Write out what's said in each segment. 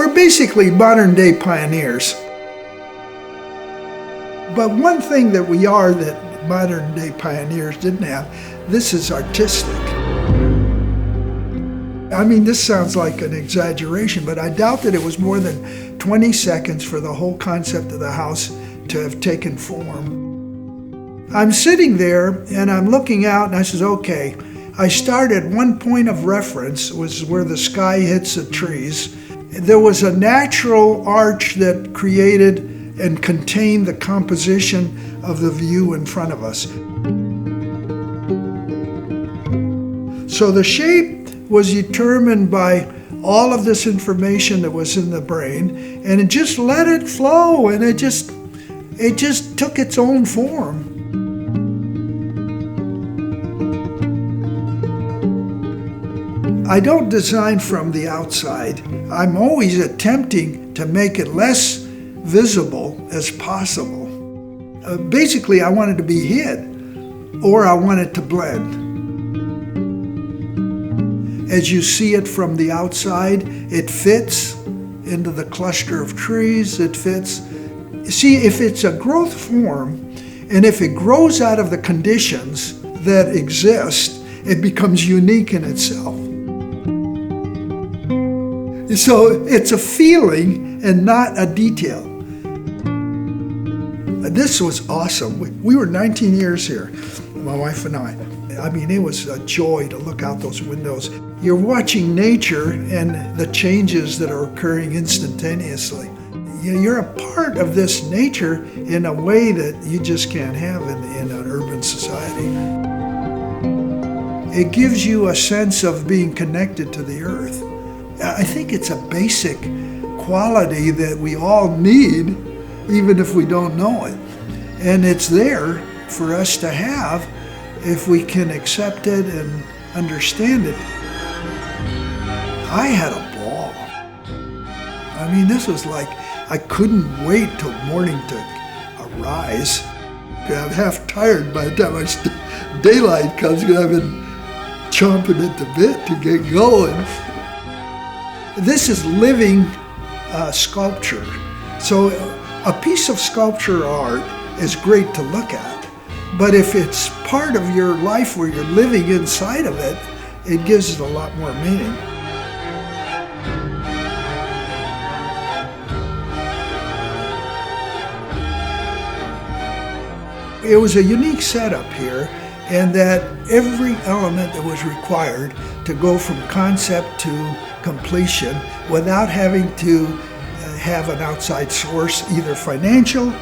we're basically modern day pioneers. But one thing that we are that modern day pioneers didn't have, this is artistic. I mean, this sounds like an exaggeration, but I doubt that it was more than 20 seconds for the whole concept of the house to have taken form. I'm sitting there and I'm looking out and I says, okay, I started one point of reference was where the sky hits the trees. There was a natural arch that created and contained the composition of the view in front of us. So the shape was determined by all of this information that was in the brain, and it just let it flow, and it just took its own form. I don't design from the outside. I'm always attempting to make it less visible as possible. Basically, I want it to be hid, or I want it to blend. As you see it from the outside, it fits into the cluster of trees, it fits. See, if it's a growth form, and if it grows out of the conditions that exist, it becomes unique in itself. So it's a feeling and not a detail. This was awesome. We were 19 years here, my wife and I. I mean, it was a joy to look out those windows. You're watching nature and the changes that are occurring instantaneously. You're a part of this nature in a way that you just can't have in an urban society. It gives you a sense of being connected to the earth. I think it's a basic quality that we all need, even if we don't know it. And it's there for us to have if we can accept it and understand it. I had a ball. I mean, this was like, I couldn't wait till morning to arise. I'm half tired by the time daylight comes, because I've been chomping at the bit to get going. This is living sculpture. So a piece of sculpture art is great to look at, but if it's part of your life where you're living inside of it, it gives it a lot more meaning. It was a unique setup here, and that every element that was required to go from concept to completion without having to have an outside source, either financial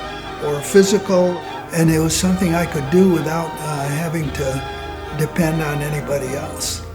or physical, and it was something I could do without having to depend on anybody else.